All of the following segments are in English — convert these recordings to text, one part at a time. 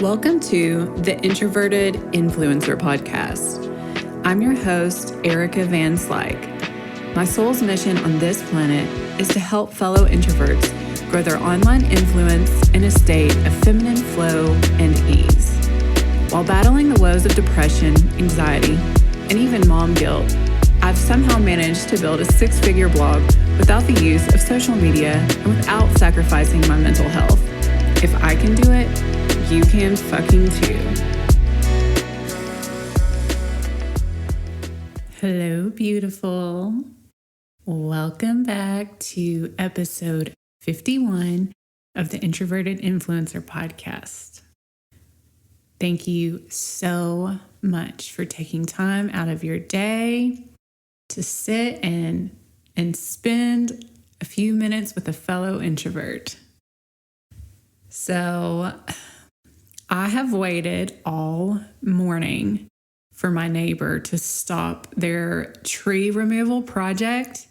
Welcome to the Introverted Influencer Podcast. I'm your host, Erica Van Slyke. My soul's mission on this planet is to help fellow introverts grow their online influence in a state of feminine flow and ease. While battling the woes of depression, anxiety, and even mom guilt, I've somehow managed to build a six-figure blog without the use of social media and without sacrificing my mental health. If I can do it, you can fucking too. Hello, beautiful. Welcome back to episode 51 of the Introverted Influencer Podcast. Thank you so much for taking time out of your day to sit and spend a few minutes with a fellow introvert. So, I have waited all morning for my neighbor to stop their tree removal project,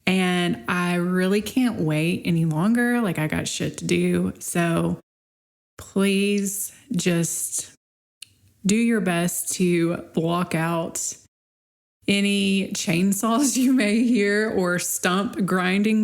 and I really can't wait any longer. Like, I got shit to do. So please just do your best to block out any chainsaws you may hear or stump grinding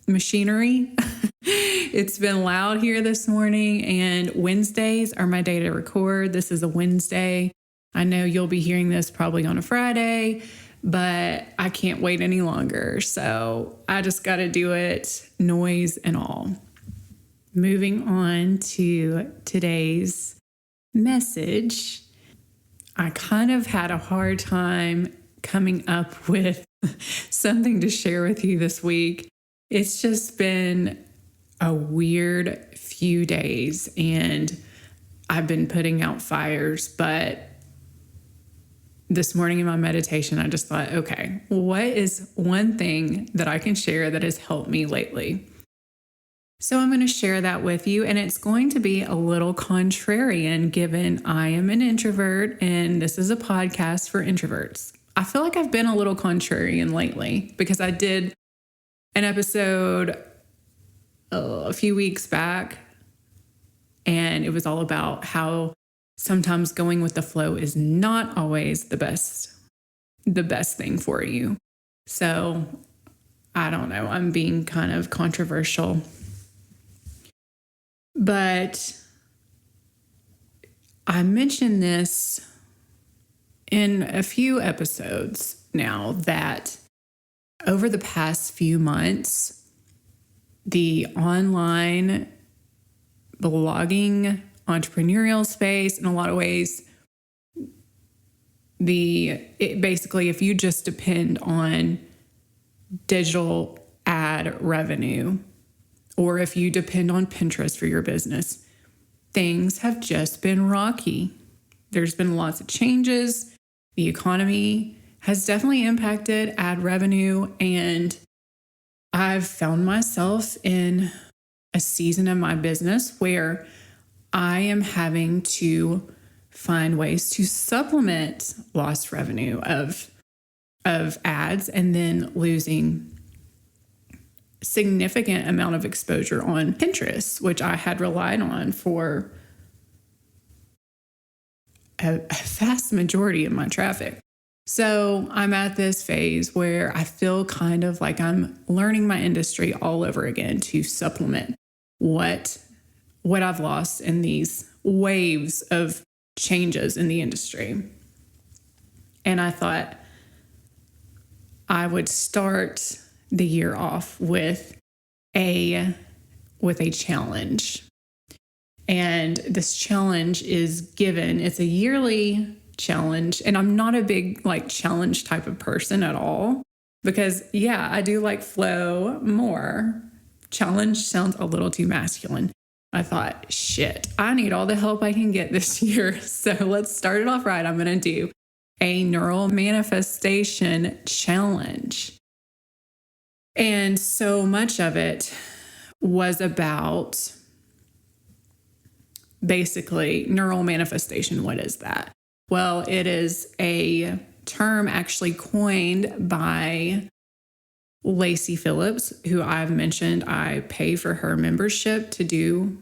machinery. It's been loud here this morning, and Wednesdays are my day to record. This is a Wednesday. I know you'll be hearing this probably on a Friday, but I can't wait any longer. So I just got to do it, noise and all. Moving on to today's message. I kind of had a hard time coming up with something to share with you this week. It's just been a weird few days, and I've been putting out fires, but this morning in my meditation, I just thought, okay, what is one thing that I can share that has helped me lately? So I'm going to share that with you, and it's going to be a little contrarian given I am an introvert and this is a podcast for introverts. I feel like I've been a little contrarian lately because I did an episode a few weeks back, and it was all about how sometimes going with the flow is not always the best thing for you. So I don't know, I'm being kind of controversial, but I mentioned this in a few episodes now that over the past few months, the online blogging entrepreneurial space, in a lot of ways, basically, if you just depend on digital ad revenue, or if you depend on Pinterest for your business, things have just been rocky. There's been lots of changes. The economy has definitely impacted ad revenue, and I've found myself in a season of my business where I am having to find ways to supplement lost revenue of ads, and then losing significant amount of exposure on Pinterest, which I had relied on for a vast majority of my traffic. So I'm at this phase where I feel kind of like I'm learning my industry all over again to supplement what I've lost in these waves of changes in the industry. And I thought I would start the year off with a challenge. And this challenge it's a yearly challenge, and I'm not a big challenge type of person at all, because I do like flow more. Challenge sounds a little too masculine. I thought, shit, I need all the help I can get this year. So let's start it off right. I'm going to do a neural manifestation challenge. And so much of it was about basically neural manifestation. What is that? Well, it is a term actually coined by Lacey Phillips, who I've mentioned I pay for her membership to do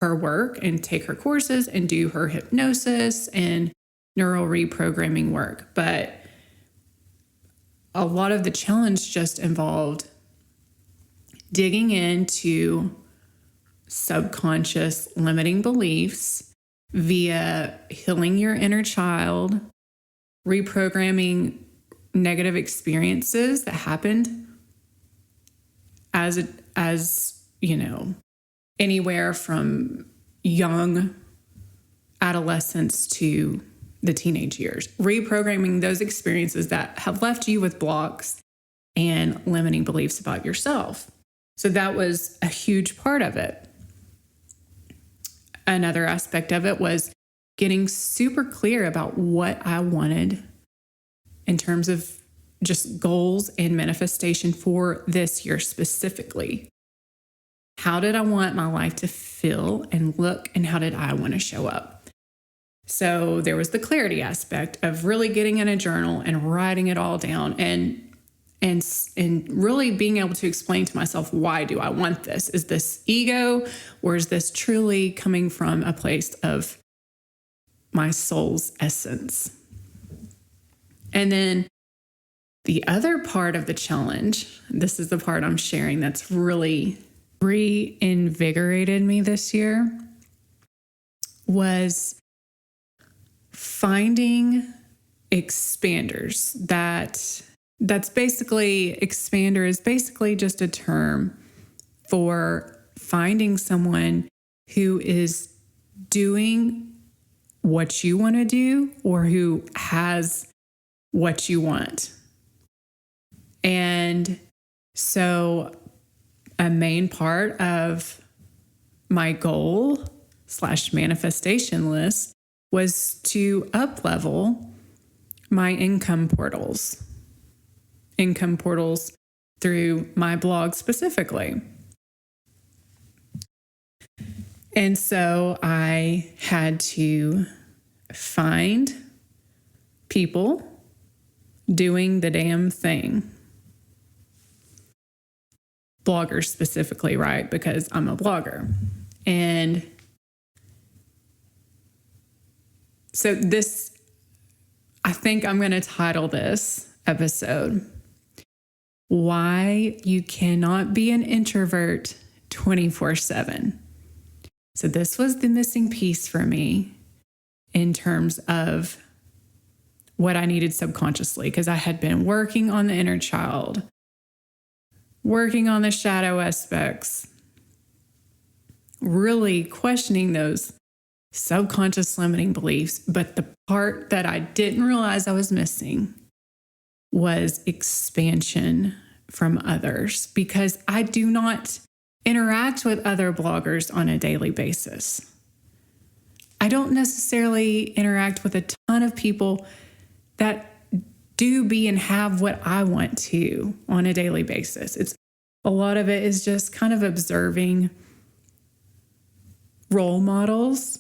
her work and take her courses and do her hypnosis and neural reprogramming work. But a lot of the challenge just involved digging into subconscious limiting beliefs via healing your inner child, reprogramming negative experiences that happened as anywhere from young adolescence to the teenage years, reprogramming those experiences that have left you with blocks and limiting beliefs about yourself. So that was a huge part of it. Another aspect of it was getting super clear about what I wanted in terms of just goals and manifestation for this year specifically. How did I want my life to feel and look, and how did I want to show up? So there was the clarity aspect of really getting in a journal and writing it all down and really being able to explain to myself, why do I want this? Is this ego, or is this truly coming from a place of my soul's essence? And then the other part of the challenge, this is the part I'm sharing that's really reinvigorated me this year, was finding expanders. That's basically, expander is basically just a term for finding someone who is doing what you want to do or who has what you want. And so a main part of my goal / manifestation list was to up-level my income portals through my blog specifically. And so I had to find people doing the damn thing. Bloggers specifically, right? Because I'm a blogger. And so I think I'm going to title this episode, Why You Cannot Be an Introvert 24/7. So this was the missing piece for me in terms of what I needed subconsciously, because I had been working on the inner child, working on the shadow aspects, really questioning those subconscious limiting beliefs. But the part that I didn't realize I was missing was expansion from others, because I do not interact with other bloggers on a daily basis. I don't necessarily interact with a ton of people that do be and have what I want to on a daily basis. A lot of it is just kind of observing role models.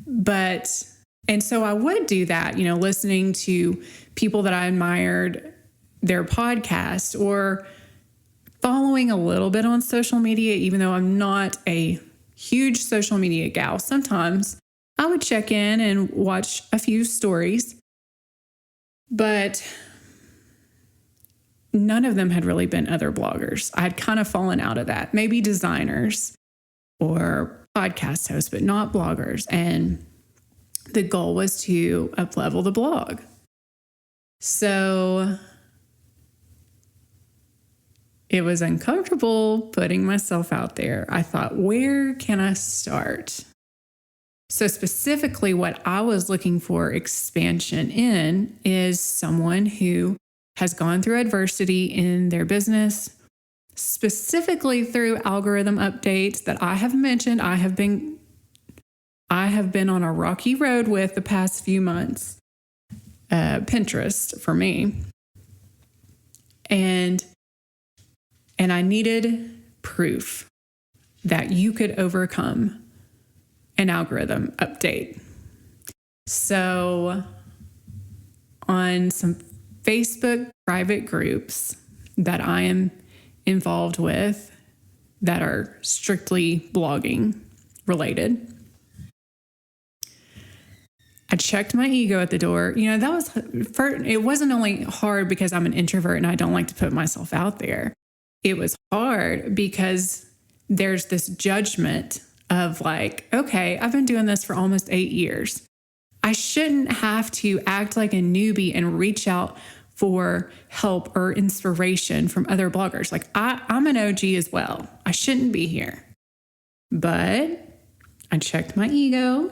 And so I would do that, listening to people that I admired, their podcast, or following a little bit on social media, even though I'm not a huge social media gal. Sometimes I would check in and watch a few stories, but none of them had really been other bloggers. I'd kind of fallen out of that. Maybe designers or podcast hosts, but not bloggers. And the goal was to up-level the blog. So it was uncomfortable putting myself out there. I thought, where can I start? So specifically what I was looking for expansion in is someone who has gone through adversity in their business, specifically through algorithm updates that I have mentioned. I have been on a rocky road with the past few months. Pinterest for me. And I needed proof that you could overcome an algorithm update. So on some Facebook private groups that I am involved with that are strictly blogging related. I checked my ego at the door. It wasn't only hard because I'm an introvert and I don't like to put myself out there. It was hard because there's this judgment of like, okay, I've been doing this for almost 8 years. I shouldn't have to act like a newbie and reach out for help or inspiration from other bloggers. Like I'm an OG as well. I shouldn't be here. But I checked my ego.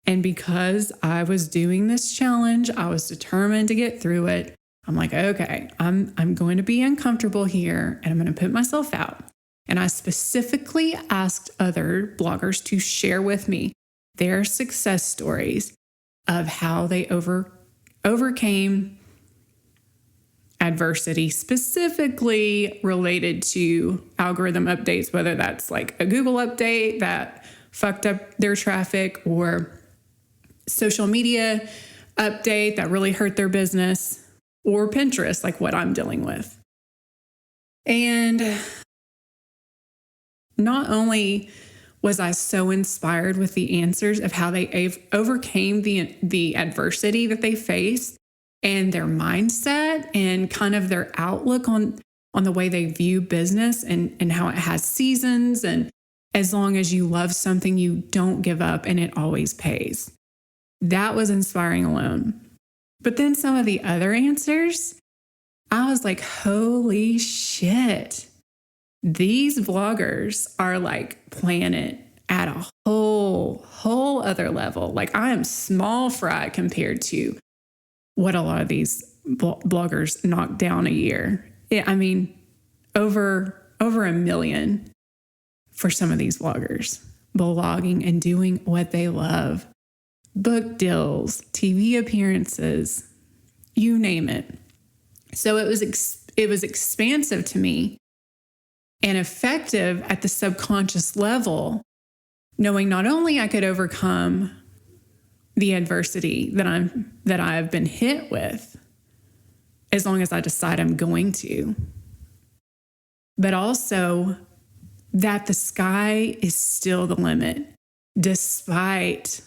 And because I was doing this challenge, I was determined to get through it. I'm like, okay, I'm going to be uncomfortable here and I'm going to put myself out. And I specifically asked other bloggers to share with me their success stories of how they overcame adversity, specifically related to algorithm updates, whether that's like a Google update that fucked up their traffic or social media update that really hurt their business, or Pinterest, like what I'm dealing with. And not only was I so inspired with the answers of how they overcame the adversity that they faced and their mindset and kind of their outlook on the way they view business and how it has seasons. And as long as you love something, you don't give up and it always pays. That was inspiring alone. But then some of the other answers, I was like, holy shit. These vloggers are like playing it at a whole other level. Like I am small fry compared to what a lot of these bloggers knock down a year. I mean, over 1 million for some of these vloggers, blogging and doing what they love. Book deals, TV appearances, you name it. So it was expansive to me and effective at the subconscious level, knowing not only I could overcome the adversity that I've been hit with, as long as I decide I'm going to, but also that the sky is still the limit, despite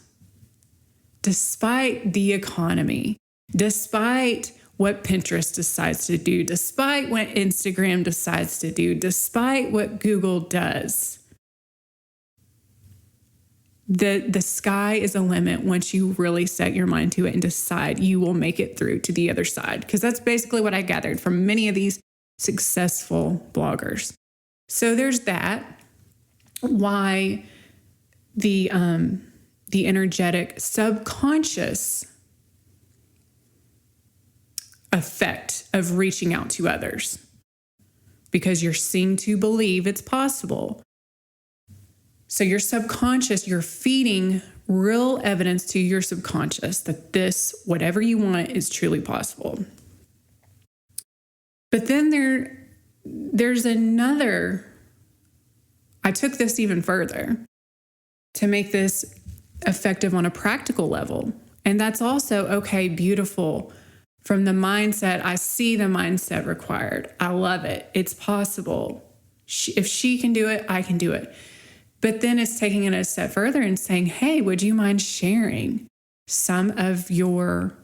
the economy, despite what Pinterest decides to do, despite what Instagram decides to do, despite what Google does. The sky is a limit once you really set your mind to it and decide you will make it through to the other side. Because that's basically what I gathered from many of these successful bloggers. So there's that. Why the energetic subconscious effect of reaching out to others, because you're seeing to believe it's possible. So your subconscious, you're feeding real evidence to your subconscious that this, whatever you want, is truly possible. But then there's another, I took this even further to make this effective on a practical level. And that's also, okay, beautiful. From the mindset, I see the mindset required. I love it. It's possible. If she can do it, I can do it. But then it's taking it a step further and saying, hey, would you mind sharing some of your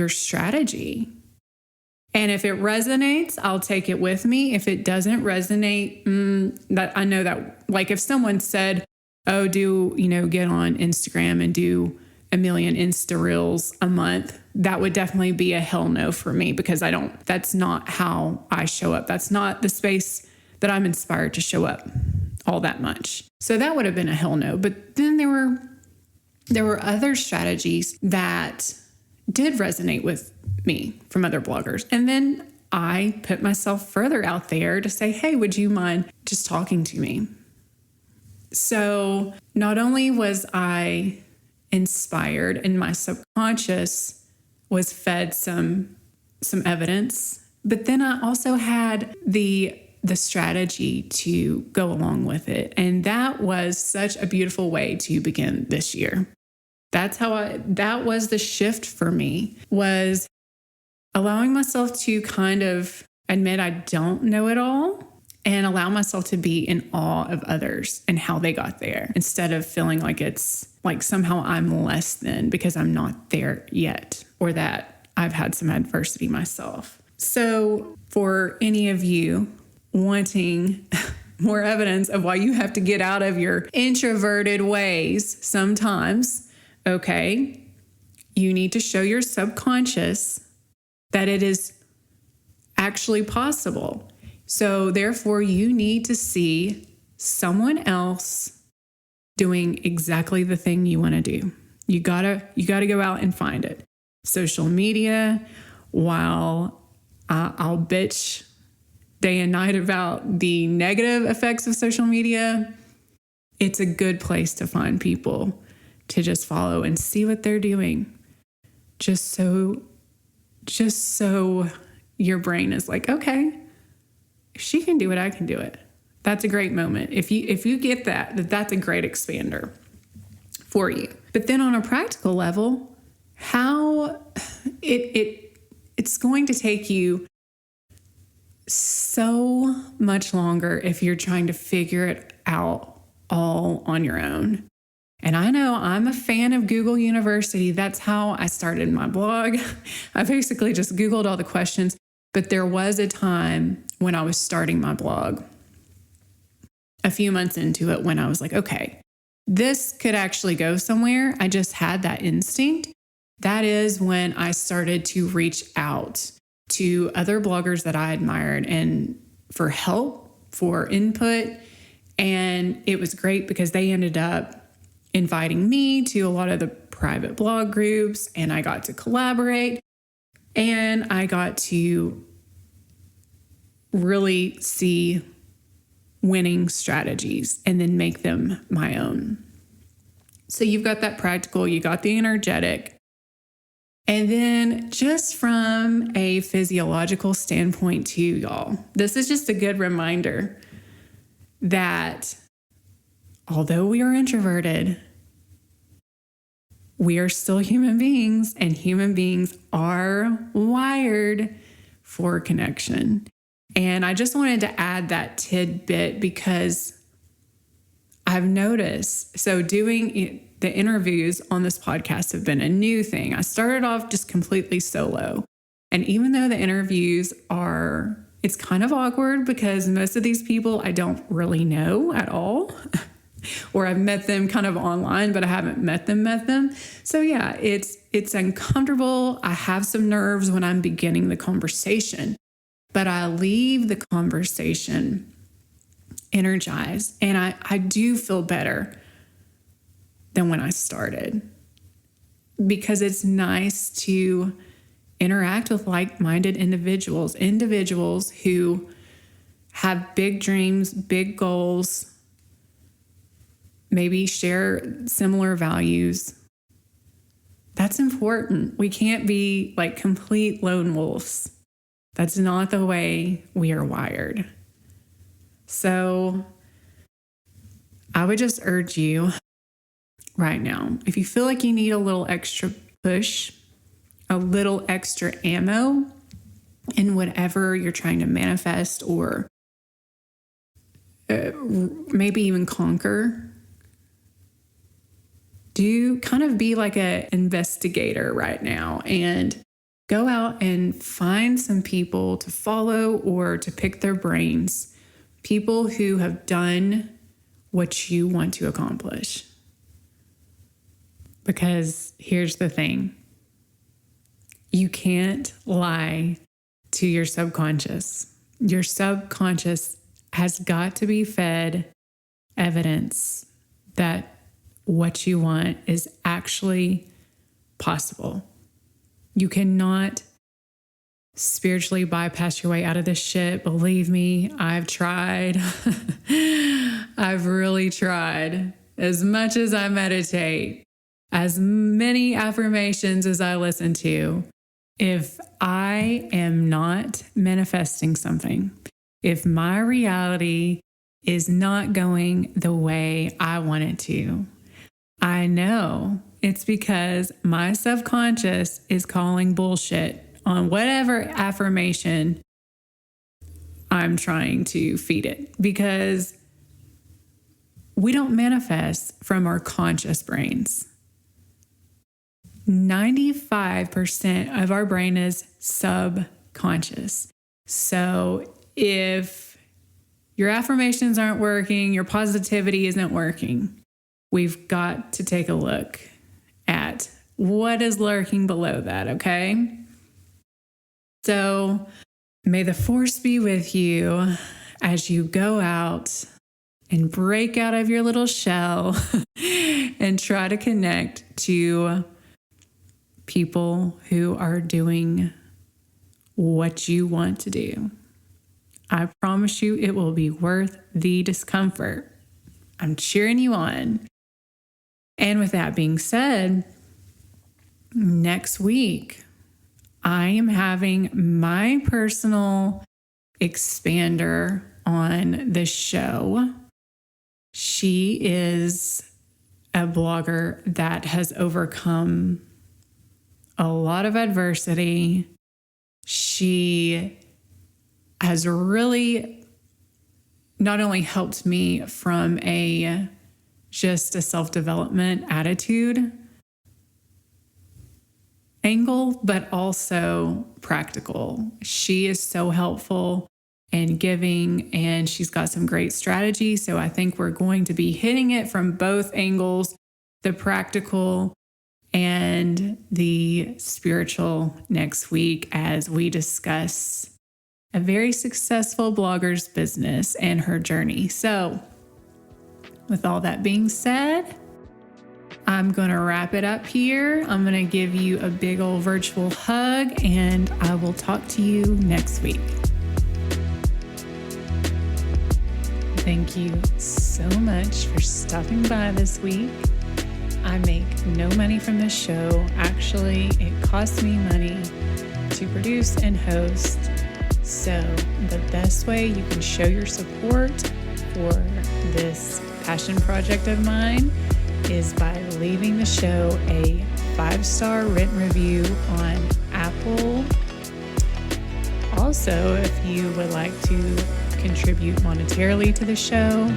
strategy? And if it resonates, I'll take it with me. If it doesn't resonate, that I know that, like if someone said, oh, get on Instagram and do 1 million Insta Reels a month, that would definitely be a hell no for me, because that's not how I show up. That's not the space that I'm inspired to show up all that much. So that would have been a hell no. But then there were other strategies that did resonate with me from other bloggers. And then I put myself further out there to say, hey, would you mind just talking to me? So not only was I inspired and my subconscious was fed some evidence, but then I also had the strategy to go along with it. And that was such a beautiful way to begin this year. That was the shift for me, was allowing myself to kind of admit I don't know it all and allow myself to be in awe of others and how they got there instead of feeling like it's like somehow I'm less than because I'm not there yet or that I've had some adversity myself. So for any of you wanting more evidence of why you have to get out of your introverted ways sometimes, okay, you need to show your subconscious that it is actually possible. So therefore, you need to see someone else doing exactly the thing you want to do. You gotta go out and find it. Social media, while I'll bitch day and night about the negative effects of social media, it's a good place to find people to just follow and see what they're doing. Just so your brain is like, okay, if she can do it, I can do it. That's a great moment. If you get that's a great expander for you. But then on a practical level, how it's going to take you so much longer if you're trying to figure it out all on your own. And I know I'm a fan of Google University. That's how I started my blog. I basically just Googled all the questions. But there was a time when I was starting my blog, a few months into it, when I was like, okay, this could actually go somewhere. I just had that instinct. That is when I started to reach out to other bloggers that I admired and for help, for input. And it was great because they ended up inviting me to a lot of the private blog groups, and I got to collaborate. And I got to really see winning strategies and then make them my own. So you've got that practical, you got the energetic. And then just from a physiological standpoint too, y'all, this is just a good reminder that although we are introverted, we are still human beings, and human beings are wired for connection. And I just wanted to add that tidbit because I've noticed, so doing the interviews on this podcast have been a new thing. I started off just completely solo. And even though the interviews it's kind of awkward because most of these people I don't really know at all. Or I've met them kind of online, but I haven't met them. So yeah, it's uncomfortable. I have some nerves when I'm beginning the conversation, but I leave the conversation energized, and I do feel better than when I started because it's nice to interact with like-minded individuals who have big dreams, big goals, maybe share similar values. That's important. We can't be like complete lone wolves. That's not the way we are wired. So I would just urge you right now, if you feel like you need a little extra push, a little extra ammo in whatever you're trying to manifest or maybe even conquer, do kind of be like an investigator right now and go out and find some people to follow or to pick their brains, people who have done what you want to accomplish. Because here's the thing, you can't lie to your subconscious. Your subconscious has got to be fed evidence that what you want is actually possible. You cannot spiritually bypass your way out of this shit. Believe me, I've tried. I've really tried. As much as I meditate, as many affirmations as I listen to, if I am not manifesting something, if my reality is not going the way I want it to, I know it's because my subconscious is calling bullshit on whatever affirmation I'm trying to feed it, because we don't manifest from our conscious brains. 95% of our brain is subconscious. So if your affirmations aren't working, your positivity isn't working, we've got to take a look at what is lurking below that, okay? So may the force be with you as you go out and break out of your little shell and try to connect to people who are doing what you want to do. I promise you it will be worth the discomfort. I'm cheering you on. And with that being said, next week, I am having my personal expander on the show. She is a blogger that has overcome a lot of adversity. She has really not only helped me from just a self-development attitude angle, but also practical. She is so helpful and giving, and she's got some great strategies. So I think we're going to be hitting it from both angles, the practical and the spiritual, next week, as we discuss a very successful blogger's business and her journey. So with all that being said, I'm going to wrap it up here. I'm going to give you a big old virtual hug, and I will talk to you next week. Thank you so much for stopping by this week. I make no money from this show. Actually, it costs me money to produce and host. So the best way you can show your support for this passion project of mine is by leaving the show a 5-star written review on Apple. Also, if you would like to contribute monetarily to the show,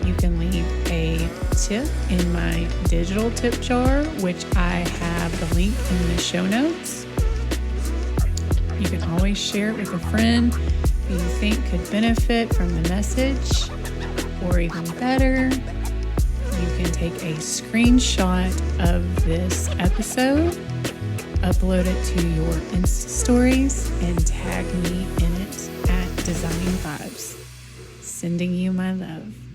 you can leave a tip in my digital tip jar, which I have the link in the show notes. You can always share it with a friend who you think could benefit from the message, or even better, you can take a screenshot of this episode, upload it to your Insta stories, and tag me in it at Design Vibes. Sending you my love.